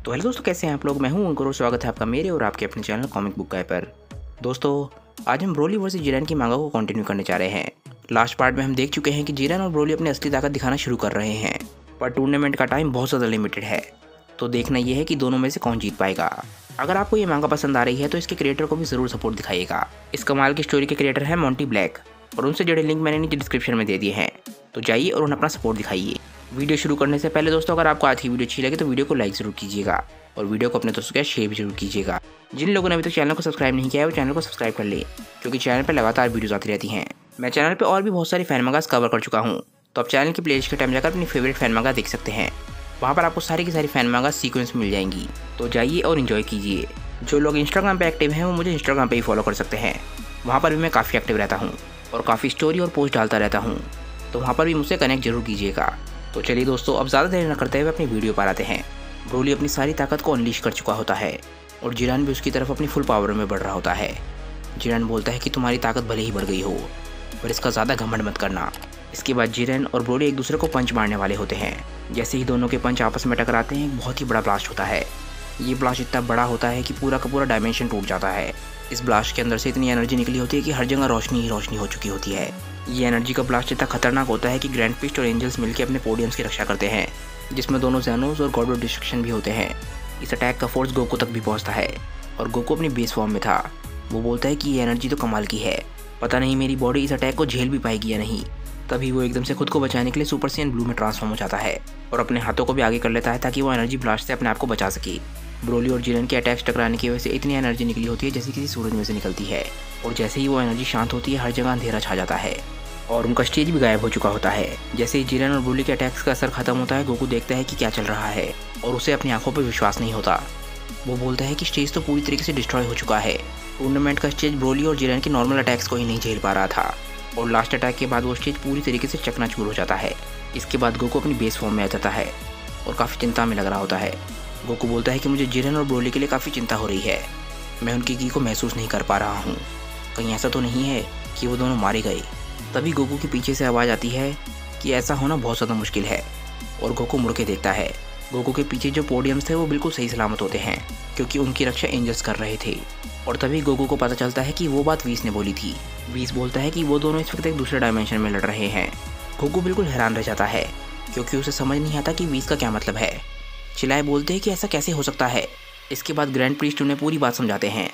तो हेलो दोस्तों, कैसे हैं आप लोग। मैं हूं अंकुर और स्वागत है आपका मेरे और आपके अपने चैनल कॉमिक बुक गाय पर। दोस्तों, आज हम ब्रोली वर्सेस जिरेन की मांगा को कंटिन्यू करने जा रहे हैं। लास्ट पार्ट में हम देख चुके हैं कि जिरेन और ब्रोली अपनी असली ताकत दिखाना शुरू कर रहे हैं, पर टूर्नामेंट का टाइम बहुत ज़्यादा लिमिटेड है। तो देखना यह है कि दोनों में से कौन जीत पाएगा। अगर आपको ये मांगा पसंद आ रही है तो इसके क्रिएटर को भी ज़रूर सपोर्ट दिखाइएगा। इस कमाल की स्टोरी के क्रिएटर है मोंटी ब्लैक और उनसे जुड़े लिंक मैंने नीचे डिस्क्रिप्शन में दे दिए हैं, तो जाइए और उन्हें अपना सपोर्ट दिखाइए। वीडियो शुरू करने से पहले दोस्तों, अगर आपको आज की वीडियो अच्छी लगे तो वीडियो को लाइक जरूर कीजिएगा और वीडियो को अपने दोस्तों के साथ शेयर भी जरूर कीजिएगा। जिन लोगों ने अभी तक चैनल को सब्सक्राइब नहीं किया है वो चैनल को सब्सक्राइब कर ले, क्योंकि चैनल पर लगातार वीडियोस आती रहती हैं। मैं चैनल पर और भी बहुत सारी फैन मंगास कवर कर चुका हूँ, तो आप चैनल की प्लेलिस्ट के टाइम जाकर अपनी फेवरेट फैन मंगा देख सकते हैं। वहाँ पर आपको सारी की सारी फैन मंगा सीक्वेंस मिल जाएंगी, तो जाइए और इन्जॉय कीजिए। जो लोग इंस्टाग्राम पे एक्टिव हैं वो मुझे इंस्टाग्राम पे ही फॉलो कर सकते हैं। वहाँ पर भी मैं काफ़ी एक्टिव रहता हूँ और काफ़ी स्टोरी और पोस्ट डालता रहता हूँ, तो वहाँ पर भी मुझसे कनेक्ट जरूर कीजिएगा। तो चलिए दोस्तों, अब ज़्यादा देर न करते हुए अपनी वीडियो पर आते हैं। ब्रोली अपनी सारी ताकत को अनलीश कर चुका होता है और जिरेन भी उसकी तरफ अपनी फुल पावर में बढ़ रहा होता है। जिरेन बोलता है कि तुम्हारी ताकत भले ही बढ़ गई हो, पर इसका ज़्यादा घमंड मत करना। इसके बाद जिरेन और ब्रोली एक दूसरे को पंच मारने वाले होते हैं। जैसे ही दोनों के पंच आपस में टकराते हैं, एक बहुत ही बड़ा ब्लास्ट होता है। ये ब्लास्ट इतना बड़ा होता है कि पूरा का पूरा डायमेंशन टूट जाता है। इस ब्लास्ट के अंदर से इतनी एनर्जी निकली होती है कि हर जगह रोशनी ही रोशनी हो चुकी होती है। ये एनर्जी का ब्लास्ट इतना खतरनाक होता है कि ग्रैंड फिस्ट और एंजल्स मिलकर अपने पोडियम्स की रक्षा करते हैं, जिसमें दोनों ज़ैनोस और गॉड ऑफ डिस्ट्रक्शन भी होते हैं। इस अटैक का फोर्स गोकू तक भी पहुंचता है और गोकू अपनी बेस फॉर्म में था। वो बोलता है कि ये एनर्जी तो कमाल की है, पता नहीं मेरी बॉडी इस अटैक को झेल भी पाएगी या नहीं। तभी वो एकदम से खुद को बचाने के लिए सुपर सैयन ब्लू में ट्रांसफॉर्म हो जाता है और अपने हाथों को भी आगे कर लेता है ताकि वो एनर्जी ब्लास्ट से अपने आप को बचा सके। ब्रोली और जिरेन के अटैक्स टकराने की वजह से इतनी एनर्जी निकली होती है जैसे किसी सूरज में से निकलती है, और जैसे ही वो एनर्जी शांत होती है हर जगह अंधेरा छा जाता है और उनका स्टेज भी गायब हो चुका होता है। जैसे ही जिरेन और ब्रोली के अटैक्स का असर खत्म होता है, गोकू देखता है कि क्या चल रहा है और उसे अपनी आंखों पर विश्वास नहीं होता। वो बोलता है कि स्टेज तो पूरी तरीके से डिस्ट्रॉय हो चुका है। टूर्नामेंट का स्टेज ब्रोली और जिरेन के नॉर्मल अटैक्स को ही नहीं झेल पा रहा था और लास्ट अटैक के बाद वो स्टेज पूरी तरीके से चकनाचूर हो जाता है। इसके बाद गोकू अपनी बेस फॉर्म में आ जाता है और काफ़ी चिंता में लग रहा होता है। गोकू बोलता है कि मुझे जिरेन और ब्रोली के लिए काफ़ी चिंता हो रही है, मैं उनकी की को महसूस नहीं कर पा रहा हूँ। कहीं ऐसा तो नहीं है कि वो दोनों मारे गए। तभी गोकू के पीछे से आवाज़ आती है कि ऐसा होना बहुत ज़्यादा मुश्किल है, और गोकू मुड़ के देखता है। गोकू के पीछे जो पोडियम्स थे वो बिल्कुल सही सलामत होते हैं, क्योंकि उनकी रक्षा एंजल्स कर रहे थे। और तभी गोकू को पता चलता है कि वो बात वीस ने बोली थी। वीस बोलता है कि वो दोनों इस वक्त एक दूसरे डायमेंशन में लड़ रहे हैं। गोकू बिल्कुल हैरान रह जाता है, क्योंकि उसे समझ नहीं आता कि वीस का क्या मतलब है। चिल्लाए बोलते हैं कि ऐसा कैसे हो सकता है। इसके बाद ग्रैंड प्रीस्ट उन्हें पूरी बात समझाते हैं।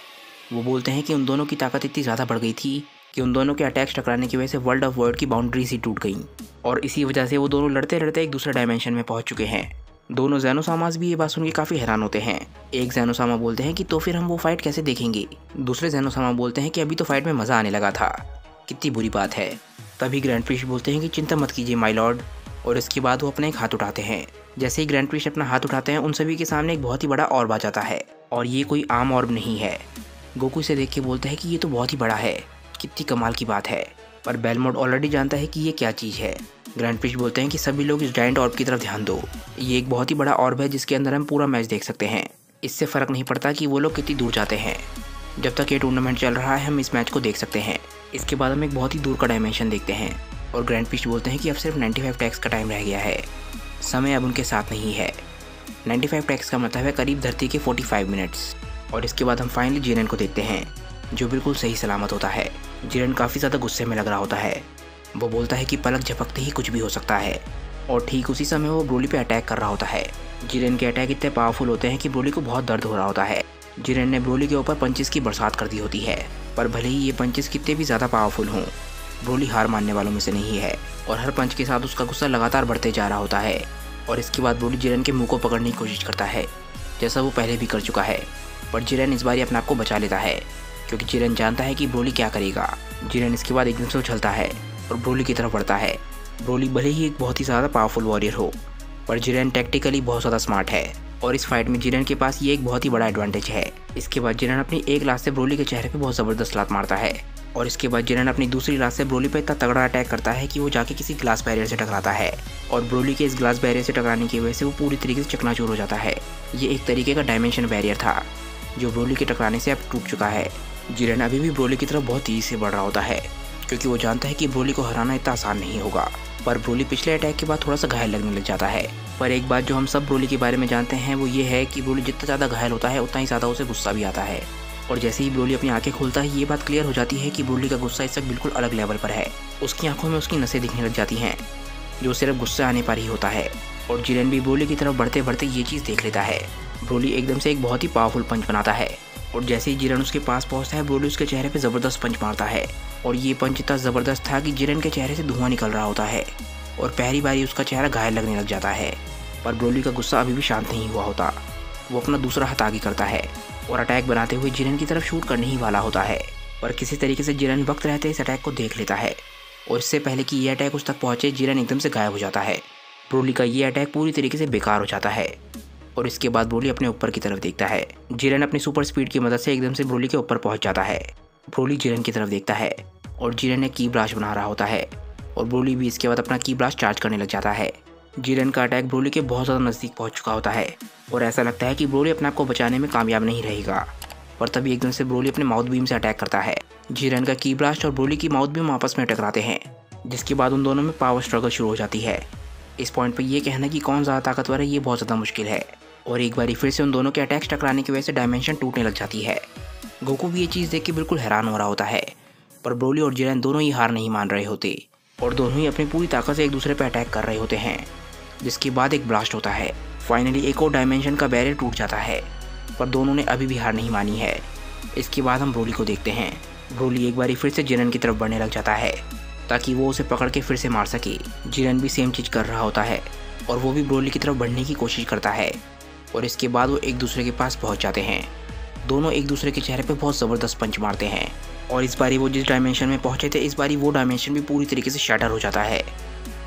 वो बोलते हैं कि उन दोनों की ताकत इतनी ज़्यादा बढ़ गई थी कि उन दोनों के अटैक्स टकराने की वजह से वर्ल्ड ऑफ वर्ड की बाउंड्रीज ही टूट गई, और इसी वजह से वो दोनों लड़ते लड़ते एक दूसरे डायमेंशन में पहुंच चुके हैं। दोनों ज़ैनोसामास भी ये बात सुन के काफ़ी हैरान होते हैं। एक ज़ैनोसामा बोलते हैं कि तो फिर हम वो फाइट कैसे देखेंगे। दूसरे ज़ैनोसामा बोलते हैं कि अभी तो फाइट में मज़ा आने लगा था, कितनी बुरी बात है। तभी ग्रैंड प्रीस्ट बोलते हैं कि चिंता मत कीजिए माय लॉर्ड, और इसके बाद वो अपने एक हाथ उठाते हैं। जैसे ही ग्रैंड प्रीस्ट अपना हाथ उठाते हैं, उन सभी के सामने एक बहुत ही बड़ा ऑर्ब आ जाता है, और ये कोई आम ऑर्ब नहीं है। गोकू इसे देख के बोलता है कि ये तो बहुत ही बड़ा है, कितनी कमाल की बात है। पर बेलमोड ऑलरेडी जानता है कि ये क्या चीज़ है। ग्रैंड प्रीस्ट बोलते हैं कि सभी लोग इस जायंट ऑर्ब की तरफ ध्यान दो, ये एक बहुत ही बड़ा ऑर्ब है जिसके अंदर हम पूरा मैच देख सकते हैं। इससे फ़र्क नहीं पड़ता कि वो लोग कितनी दूर जाते हैं, जब तक ये टूर्नामेंट चल रहा है हम इस मैच को देख सकते हैं। इसके बाद हम एक बहुत ही दूर का डायमेंशन देखते हैं, और ग्रैंड प्रीस्ट बोलते हैं कि अब सिर्फ 95 टैक्स का टाइम रह गया है, समय अब उनके साथ नहीं है। 95 टैक्स का मतलब है करीब धरती के 45 मिनट्स। और इसके बाद हम फाइनली जिरेन को देखते हैं, जो बिल्कुल सही सलामत होता है। जिरेन काफ़ी ज़्यादा गुस्से में लग रहा होता है। वो बोलता है कि पलक झपकते ही कुछ भी हो सकता है, और ठीक उसी समय वो ब्रोली पे अटैक कर रहा होता है। जिरेन के अटैक इतने पावरफुल होते हैं कि ब्रोली को बहुत दर्द हो रहा होता है। जिरेन ने ब्रोली के ऊपर पंचेस की बरसात कर दी होती है, पर भले ही ये पंचेस कितने भी ज़्यादा पावरफुल हों, ब्रोली हार मानने वालों में से नहीं है, और हर पंच के साथ उसका गुस्सा लगातार बढ़ते जा रहा होता है। और इसके बाद ब्रोली जिरेन के मुंह को पकड़ने की कोशिश करता है, जैसा वो पहले भी कर चुका है, पर जिरेन इस बार अपने आप को बचा लेता है, क्योंकि जिरेन जानता है कि ब्रोली क्या करेगा। जिरेन इसके बाद एकदम से उछलता है और ब्रोली की तरफ बढ़ता है। ब्रोली भले ही एक बहुत ही ज़्यादा पावरफुल वॉरियर हो, पर जिरेन टैक्टिकली बहुत ज़्यादा स्मार्ट है, और इस फाइट में जिरेन के पास ये एक बहुत ही बड़ा एडवांटेज है। इसके बाद जिरेन अपनी एक लात से ब्रोली के चेहरे पे बहुत ज़बरदस्त लात मारता है, और इसके बाद जिरेन अपनी दूसरी लात से ब्रोली पे इतना तगड़ा अटैक करता है कि वो जाके किसी ग्लास बैरियर से टकराता है, और ब्रोली के इस ग्लास बैरियर से टकराने की वजह से वो पूरी तरीके से चकनाचूर हो जाता है। ये एक तरीके का डायमेंशन बैरियर था जो ब्रोली के टकराने से अब टूट चुका है। जिरेन अभी भी ब्रोली की तरफ बहुत तेज़ी से बढ़ रहा होता है, क्योंकि वो जानता है कि ब्रोली को हराना इतना आसान नहीं होगा। पर ब्रोली पिछले अटैक के बाद थोड़ा सा घायल लगने लग जाता है। पर एक बात जो हम सब ब्रोली के बारे में जानते हैं वो ये है कि ब्रोली जितना ज़्यादा घायल होता है उतना ही ज़्यादा उसे गुस्सा भी आता है। और जैसे ही ब्रोली अपनी आंखें खोलता है ये बात क्लियर हो जाती है कि ब्रोली का गुस्सा इस वक्त बिल्कुल अलग लेवल पर है। उसकी आंखों में उसकी नसें दिखने लग जाती हैं जो सिर्फ गुस्से आने पर ही होता है। और जिरेन भी ब्रोली की तरफ बढ़ते बढ़ते ये चीज़ देख लेता है। ब्रोली एकदम से एक बहुत ही पावरफुल पंच बनाता है और जैसे ही जिरेन उसके पास पहुंचता है ब्रोली उसके चेहरे पे ज़बरदस्त पंच मारता है। और ये पंच इतना ज़बरदस्त था कि जिरेन के चेहरे से धुआं निकल रहा होता है और पहली बार ही उसका चेहरा घायल लगने लग जाता है। पर ब्रोली का गुस्सा अभी भी शांत नहीं हुआ होता। वो अपना दूसरा हाथ आगे करता है और अटैक बनाते हुए जिरेन की तरफ शूट करने ही वाला होता है। पर किसी तरीके से जिरेन वक्त रहते इस अटैक को देख लेता है और इससे पहले कि ये अटैक उस तक पहुंचे जिरेन एकदम से गायब हो जाता है। ब्रोली का ये अटैक पूरी तरीके से बेकार हो जाता है और इसके बाद ब्रोली अपने ऊपर की तरफ देखता है। जिरेन अपनी सुपर स्पीड की मदद से एकदम से ब्रोली के ऊपर पहुंच जाता है। ब्रोली जिरेन की तरफ देखता है और जिरेन एक की ब्लास्ट बना रहा होता है और ब्रोली भी इसके बाद अपना की ब्लास्ट चार्ज करने लग जाता है। जिरेन का अटैक ब्रोली के बहुत ज़्यादा नज़दीक पहुंच चुका होता है और ऐसा लगता है कि ब्रोली अपने आप को बचाने में कामयाब नहीं रहेगा। पर तभी एकदम से ब्रोली अपने माउथ बीम से अटैक करता है। जिरेन का की ब्लास्ट और ब्रोली की माउथ बीम आपस में टकराते हैं जिसके बाद उन दोनों में पावर स्ट्रगल शुरू हो जाती है। इस पॉइंट पर यह कहना कि कौन ज़्यादा ताकतवर है ये बहुत ज़्यादा मुश्किल है और एक बार फिर से उन दोनों के अटैक्स टकराने की वजह से डायमेंशन टूटने लग जाती है। गोकू भी ये चीज़ देख के बिल्कुल हैरान हो रहा होता है पर ब्रोली और जिरेन दोनों ही हार नहीं मान रहे होते और दोनों ही अपनी पूरी ताकत से एक दूसरे पर अटैक कर रहे होते हैं। जिसके बाद एक ब्लास्ट होता है। फाइनली एक और डायमेंशन का बैरियर टूट जाता है पर दोनों ने अभी भी हार नहीं मानी है। इसके बाद हम ब्रोली को देखते हैं। ब्रोली एक बार फिर से जिरेन की तरफ बढ़ने लग जाता है ताकि वो उसे पकड़ के फिर से मार सके। जिरेन भी सेम चीज़ कर रहा होता है और वो भी ब्रोली की तरफ बढ़ने की कोशिश करता है और इसके बाद वो एक दूसरे के पास पहुंच जाते हैं। दोनों एक दूसरे के चेहरे पे बहुत ज़बरदस्त पंच मारते हैं और इस बारी वो जिस डायमेंशन में पहुंचे थे इस बारी वो डायमेंशन भी पूरी तरीके से शैटर हो जाता है।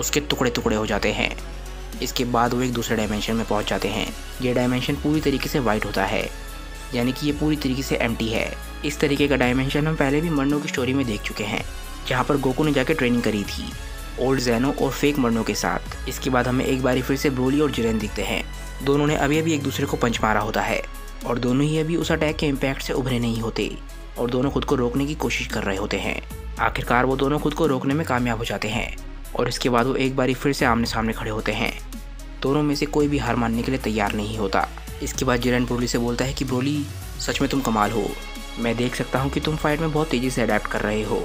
उसके टुकड़े टुकड़े हो जाते हैं। इसके बाद वो एक दूसरे डायमेंशन में पहुंच जाते हैं। ये डायमेंशन पूरी तरीके से वाइट होता है यानी कि ये पूरी तरीके से एम्प्टी है। इस तरीके का डायमेंशन हम पहले भी मर्नो की स्टोरी में देख चुके हैं जहाँ पर गोकू ने जाकर ट्रेनिंग करी थी ओल्ड ज़ेनो और फेक मर्नो के साथ। इसके बाद हमें एक बारी फिर से ब्रोली और जिरेन दिखते हैं। दोनों ने अभी अभी एक दूसरे को पंच मारा होता है और दोनों ही अभी उस अटैक के इम्पैक्ट से उभरे नहीं होते और दोनों खुद को रोकने की कोशिश कर रहे होते हैं। आखिरकार वो दोनों खुद को रोकने में कामयाब हो जाते हैं और इसके बाद वो एक बारी फिर से आमने सामने खड़े होते हैं। दोनों में से कोई भी हार मानने के लिए तैयार नहीं होता। इसके बाद जिरेन ब्रोली से बोलता है कि ब्रोली सच में तुम कमाल हो। मैं देख सकता हूँ कि तुम फाइट में बहुत तेज़ी से अडेप्ट कर रहे हो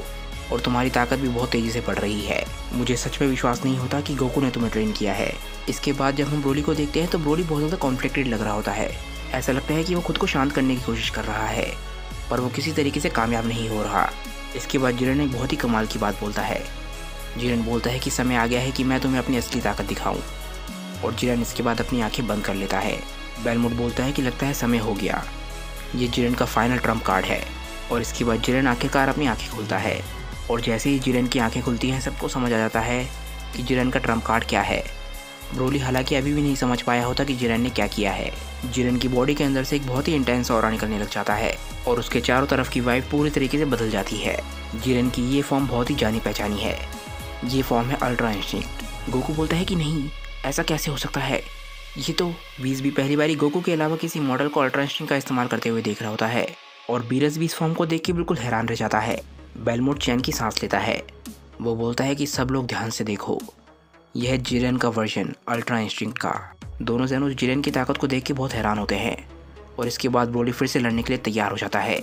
और तुम्हारी ताकत भी बहुत तेज़ी से बढ़ रही है। मुझे सच में विश्वास नहीं होता कि गोकू ने तुम्हें ट्रेन किया है। इसके बाद जब हम ब्रोली को देखते हैं तो ब्रोली बहुत ज़्यादा कॉन्फ्लिक्टेड लग रहा होता है। ऐसा लगता है कि वो खुद को शांत करने की कोशिश कर रहा है पर वो किसी तरीके से कामयाब नहीं हो रहा। इसके बाद जिरेन एक बहुत ही कमाल की बात बोलता है। जिरेन बोलता है कि समय आ गया है कि मैं तुम्हें अपनी असली ताकत दिखाऊं और जिरेन इसके बाद अपनी आंखें बंद कर लेता है। बेलमोट बोलता है कि लगता है समय हो गया। ये जिरेन का फाइनल ट्रम्प कार्ड है और इसके बाद जिरेन आखिरकार अपनी आंखें खुलता है और जैसे ही जिरेन की आंखें खुलती हैं सबको समझ आ जाता है कि जिरेन का ट्रम्प कार्ड क्या है। ब्रोली हालांकि अभी भी नहीं समझ पाया होता कि जिरेन ने क्या किया है। जिरेन की बॉडी के अंदर से एक बहुत ही इंटेंस ऑरा निकलने लग जाता है और उसके चारों तरफ की वाइब पूरी तरीके से बदल जाती है। जिरेन की ये फॉर्म बहुत ही जानी पहचानी है। ये फॉर्म है अल्ट्रा इंस्टिंक्ट। गोकू बोलता है कि नहीं, ऐसा कैसे हो सकता है। ये तो बीस भी पहली बारी गोकू के अलावा किसी मॉडल को अल्ट्रा इंस्टिंक्ट का इस्तेमाल करते हुए देख रहा होता है और बीरस भी इस फॉर्म को देख के बिल्कुल हैरान रह जाता है। बेलमोट चैन की सांस लेता है। वो बोलता है कि सब लोग ध्यान से देखो, यह है जिरेन का वर्जन अल्ट्रा इंस्टिंक्ट का। दोनों ज़ेनोस जिरेन की ताकत को देख के बहुत हैरान होते हैं और इसके बाद ब्रोली फिर से लड़ने के लिए तैयार हो जाता है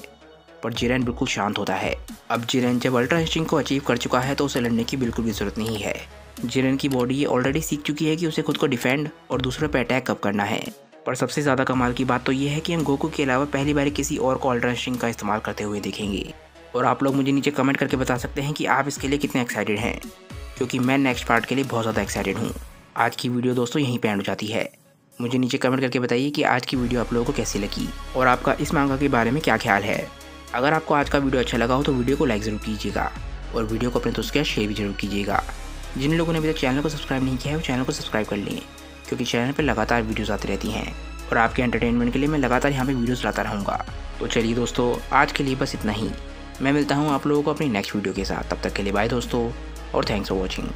पर जिरेन बिल्कुल शांत होता है। अब जिरेन जब अल्ट्रा इंस्टिंक्ट को अचीव कर चुका है तो उसे लड़ने की बिल्कुल भी ज़रूरत नहीं है। जिरेन की बॉडी ये ऑलरेडी सीख चुकी है कि उसे खुद को डिफेंड और दूसरों पर अटैक कब करना है। पर सबसे ज़्यादा कमाल की बात तो ये है कि हम गोकू के अलावा पहली बार किसी और को अल्ट्रा इंस्टिंक्ट का इस्तेमाल करते हुए देखेंगे। और आप लोग मुझे नीचे कमेंट करके बता सकते हैं कि आप इसके लिए कितने एक्साइटेड हैं, क्योंकि मैं नेक्स्ट पार्ट के लिए बहुत ज़्यादा एक्साइटेड हूँ। आज की वीडियो दोस्तों यहीं पे एंड हो जाती है। मुझे नीचे कमेंट करके बताइए कि आज की वीडियो आप लोगों को कैसी लगी और आपका इस मांगा के बारे में क्या ख्याल है। अगर आपको आज का वीडियो अच्छा लगा हो तो वीडियो को लाइक ज़रूर कीजिएगा और वीडियो को अपने दोस्तों के साथ शेयर भी जरूर कीजिएगा। जिन लोगों ने अभी तक चैनल को सब्सक्राइब नहीं किया है वो चैनल को सब्सक्राइब कर लें, क्योंकि चैनल पर लगातार वीडियोज़ आती रहती हैं और आपके एंटरटेनमेंट के लिए मैं लगातार यहाँ पे वीडियोज़ लाता रहूँगा। तो चलिए दोस्तों, आज के लिए बस इतना ही। मैं मिलता हूँ आप लोगों को अपनी नेक्स्ट वीडियो के साथ। तब तक के लिए बाय दोस्तों और थैंक्स फॉर वॉचिंग।